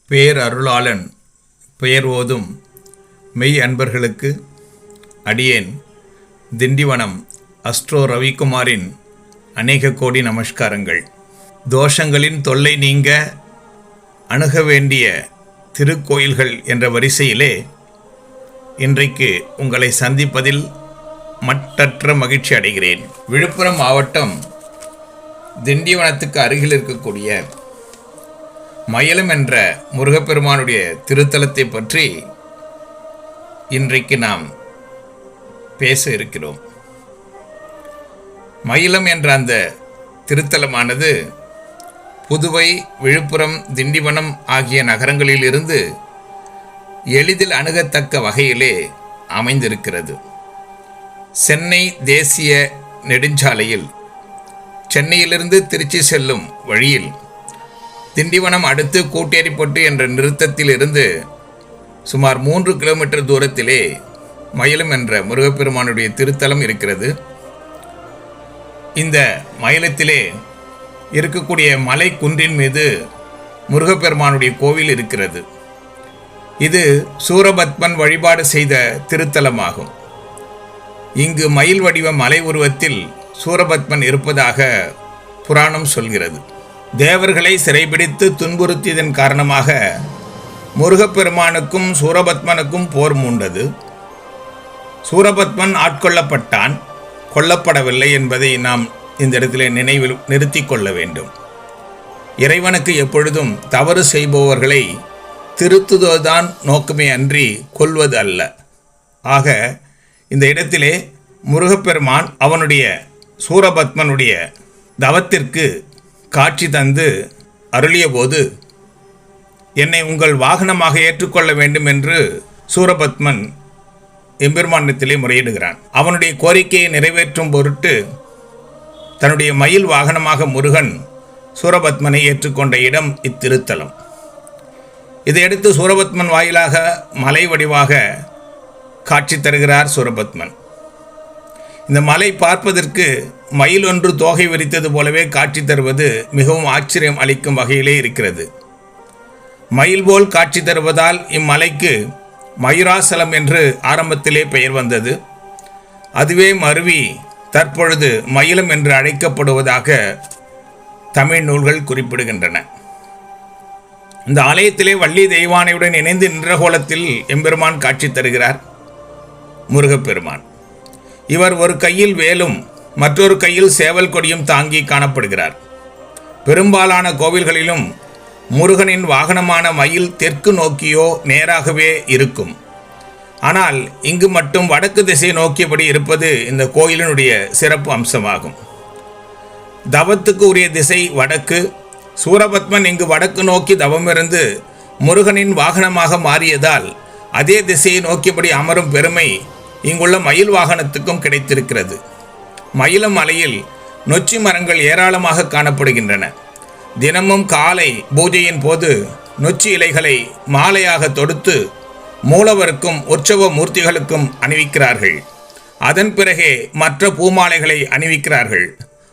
பேரருளாளன் பெயர் ஓதும் மெய் அன்பர்களுக்கு அடியேன் திண்டிவனம் அஸ்ட்ரோ ரவிக்குமாரின் அநேக கோடி நமஸ்காரங்கள். தோஷங்களின் தொல்லை நீங்க அணுக வேண்டிய திருக்கோயில்கள் என்ற வரிசையிலே இன்றைக்கு உங்களை சந்திப்பதில் மட்டற்ற மகிழ்ச்சி அடைகிறேன். விழுப்புரம் மாவட்டம் திண்டிவனத்துக்கு அருகில் இருக்கக்கூடிய மயிலம் என்ற முருகப்பெருமானுடைய திருத்தலத்தை பற்றி இன்றைக்கு நாம் பேச இருக்கிறோம். மயிலம் என்ற அந்த திருத்தலமானது புதுவை, விழுப்புரம், திண்டிவனம் ஆகிய நகரங்களில் இருந்து எளிதில் அணுகத்தக்க வகையிலே அமைந்திருக்கிறது. சென்னை தேசிய நெடுஞ்சாலையில் சென்னையிலிருந்து திருச்சி செல்லும் வழியில் திண்டிவனம் அடுத்து கூட்டேரிப்பட்டு என்ற நிறுத்தத்தில் இருந்து சுமார் 3 கிலோமீட்டர் தூரத்திலே மயிலம் என்ற முருகப்பெருமானுடைய திருத்தலம் இருக்கிறது. இந்த மயிலத்திலே இருக்கக்கூடிய மலை குன்றின் மீது முருகப்பெருமானுடைய கோவில் இருக்கிறது. இது சூரபத்மன் வழிபாடு செய்த திருத்தலமாகும். இங்கு மயில் வடிவ மலை உருவத்தில் சூரபத்மன் இருப்பதாக புராணம் சொல்கிறது. தேவர்களை சிறைபிடித்து துன்புறுத்தியதன் காரணமாக முருகப்பெருமானுக்கும் சூரபத்மனுக்கும் போர் மூண்டது. சூரபத்மன் ஆட்கொள்ளப்பட்டான், கொல்லப்படவில்லை என்பதை நாம் இந்த இடத்திலே நினைவில் நிறுத்தி கொள்ள வேண்டும். இறைவனுக்கு எப்பொழுதும் தவறு செய்பவர்களை திருத்துவதுதான் நோக்கமே அன்றி கொல்வது அல்ல. ஆக இந்த இடத்திலே முருகப்பெருமான் அவனுடைய சூரபத்மனுடைய தவத்திற்கு காட்சி தந்து அருளிய போது, என்னை உங்கள் வாகனமாக ஏற்றுக்கொள்ள வேண்டும் என்று சூரபத்மன் எம்பெருமானிடத்திலே முறையிடுகிறான். அவனுடைய கோரிக்கையை நிறைவேற்றும் பொருட்டு தன்னுடைய மயில் வாகனமாக முருகன் சூரபத்மனை ஏற்றுக்கொண்ட இடம் இத்திருத்தலம். இதையடுத்து சூரபத்மன் வாயிலாக மலை வடிவாக காட்சி தருகிறார் சூரபத்மன். இந்த மலை பார்ப்பதற்கு மயில் ஒன்று தோகை விரித்தது போலவே காட்சி தருவது மிகவும் ஆச்சரியம் அளிக்கும் வகையிலே இருக்கிறது. மயில் போல் காட்சி தருவதால் இம்மலைக்கு மயூராசலம் என்று ஆரம்பத்திலே பெயர் வந்தது. அதுவே மருவி தற்பொழுது மயிலம் என்று அழைக்கப்படுவதாக தமிழ் நூல்கள் குறிப்பிடுகின்றன. இந்த ஆலயத்திலே வள்ளி தெய்வானையுடன் இணைந்து நின்ற கோலத்தில் எம்பெருமான் காட்சி தருகிறார் முருகப்பெருமான். இவர் ஒரு கையில் வேலும் மற்றொரு கையில் சேவல் கொடியும் தாங்கி காணப்படுகிறார். பெரும்பாலான கோவில்களிலும் முருகனின் வாகனமான மயில் தெற்கு நோக்கியோ நேராகவே இருக்கும். ஆனால் இங்கு மட்டும் வடக்கு திசை நோக்கியபடி இருப்பது இந்த கோயிலினுடைய சிறப்பு அம்சமாகும். தவத்துக்கு உரிய திசை வடக்கு. சூரபத்மன் இங்கு வடக்கு நோக்கி தவமிருந்து முருகனின் வாகனமாக மாறியதால் அதே திசையை நோக்கியபடி அமரும் பெருமை இங்குள்ள மயில் வாகனத்துக்கும் கிடைத்திருக்கிறது. மயிலம் மலையில் நொச்சி மரங்கள் ஏராளமாக காணப்படுகின்றன. தினமும் காலை பூஜையின் போது நொச்சி இலைகளை மாலையாக தொடுத்து மூலவருக்கும் உற்சவ மூர்த்திகளுக்கும் அணிவிக்கிறார்கள். அதன் பிறகே மற்ற பூமாலைகளை அணிவிக்கிறார்கள்.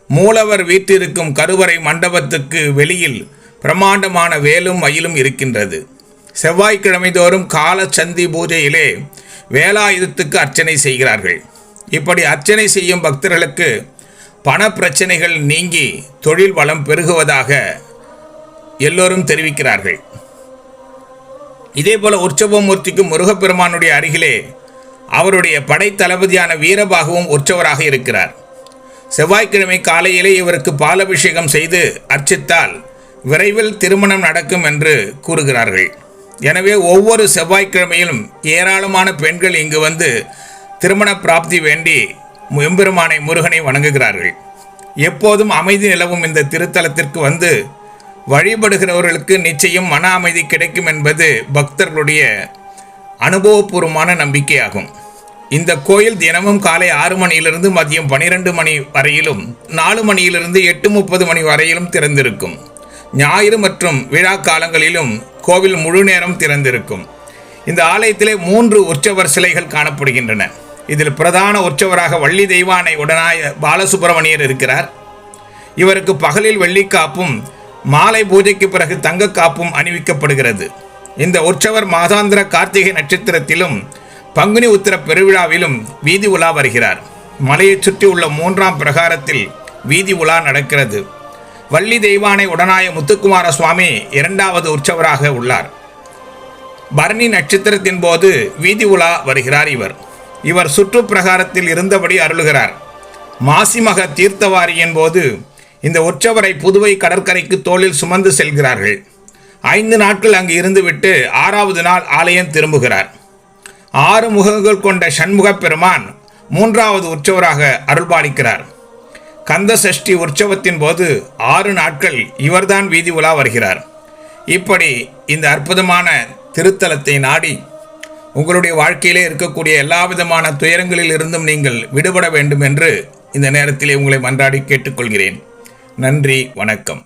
மூலவர் வீட்டிற்கும் கருவறை மண்டபத்துக்கு வெளியில் பிரமாண்டமான வேலும் மயிலும் இருக்கின்றது. செவ்வாய்க்கிழமை தோறும் காலச்சந்தி பூஜையிலே வேலாயுதத்துக்கு அர்ச்சனை செய்கிறார்கள். இப்படி அர்ச்சனை செய்யும் பக்தர்களுக்கு பண பிரச்சனைகள் நீங்கி தொழில் வளம் பெருகுவதாக எல்லோரும் தெரிவிக்கிறார்கள். இதேபோல உற்சவமூர்த்திக்கும் முருகப்பெருமானுடைய அருகிலே அவருடைய படை தளபதியான வீரபாகுவும் உற்சவராக இருக்கிறார். செவ்வாய்க்கிழமை காலையிலே இவருக்கு பாலபிஷேகம் செய்து அர்ச்சித்தால் விரைவில் திருமணம் நடக்கும் என்று கூறுகிறார்கள். எனவே ஒவ்வொரு செவ்வாய்க்கிழமையிலும் ஏராளமான பெண்கள் இங்கு வந்து திருமண பிராப்தி வேண்டி எம்பெருமானை முருகனை வணங்குகிறார்கள். எப்போதும் அமைதி நிலவும் இந்த திருத்தலத்திற்கு வந்து வழிபடுகிறவர்களுக்கு நிச்சயம் மன அமைதி கிடைக்கும் என்பது பக்தர்களுடைய அனுபவபூர்வமான நம்பிக்கையாகும். இந்த கோயில் தினமும் காலை 6 மணியிலிருந்து மதியம் 12 மணி வரையிலும் 4 மணியிலிருந்து 8:30 மணி வரையிலும் திறந்திருக்கும். ஞாயிறு மற்றும் விழா காலங்களிலும் கோவில் முழு நேரம் திறந்திருக்கும். இந்த ஆலயத்திலே 3 உற்சவர் சிலைகள் காணப்படுகின்றன. இதில் பிரதான உற்சவராக வள்ளி தெய்வானை உடனாய பாலசுப்பிரமணியர் இருக்கிறார். இவருக்கு பகலில் வெள்ளிக்காப்பும் மாலை பூஜைக்கு பிறகு தங்க காப்பும் அணிவிக்கப்படுகிறது. இந்த உற்சவர் மாதாந்திர கார்த்திகை நட்சத்திரத்திலும் பங்குனி உத்திர பெருவிழாவிலும் வீதி உலா வருகிறார். மலையைச் சுற்றி உள்ள 3ஆம் பிரகாரத்தில் வீதி உலா நடக்கிறது. வள்ளி தெய்வானை உடனாய முத்துக்குமார சுவாமி 2வது உற்சவராக உள்ளார். பரணி நட்சத்திரத்தின் போது வீதி உலா வருகிறார். இவர் சுற்று பிரகாரத்தில் இருந்தபடி அருளுகிறார். மாசிமக தீர்த்தவாரியின் போது இந்த உற்சவரை புதுவை கடற்கரைக்கு தோளில் சுமந்து செல்கிறார்கள். 5 நாட்கள் அங்கு இருந்துவிட்டு 6வது நாள் ஆலயம் திரும்புகிறார். 6 முகங்கள் கொண்ட சண்முகப் பெருமான் 3வது உற்சவராக அருள்பாலிக்கிறார். கந்த சஷ்டி உற்சவத்தின் போது 6 நாட்கள் இவர்தான் வீதி உலா வருகிறார். இப்படி இந்த அற்புதமான திருத்தலத்தை நாடி உங்களுடைய வாழ்க்கையிலே இருக்கக்கூடிய எல்லா விதமான துயரங்களில் இருந்தும் நீங்கள் விடுபட வேண்டும் என்று இந்த நேரத்திலே உங்களை மன்றாடி கேட்டுக்கொள்கிறேன். நன்றி, வணக்கம்.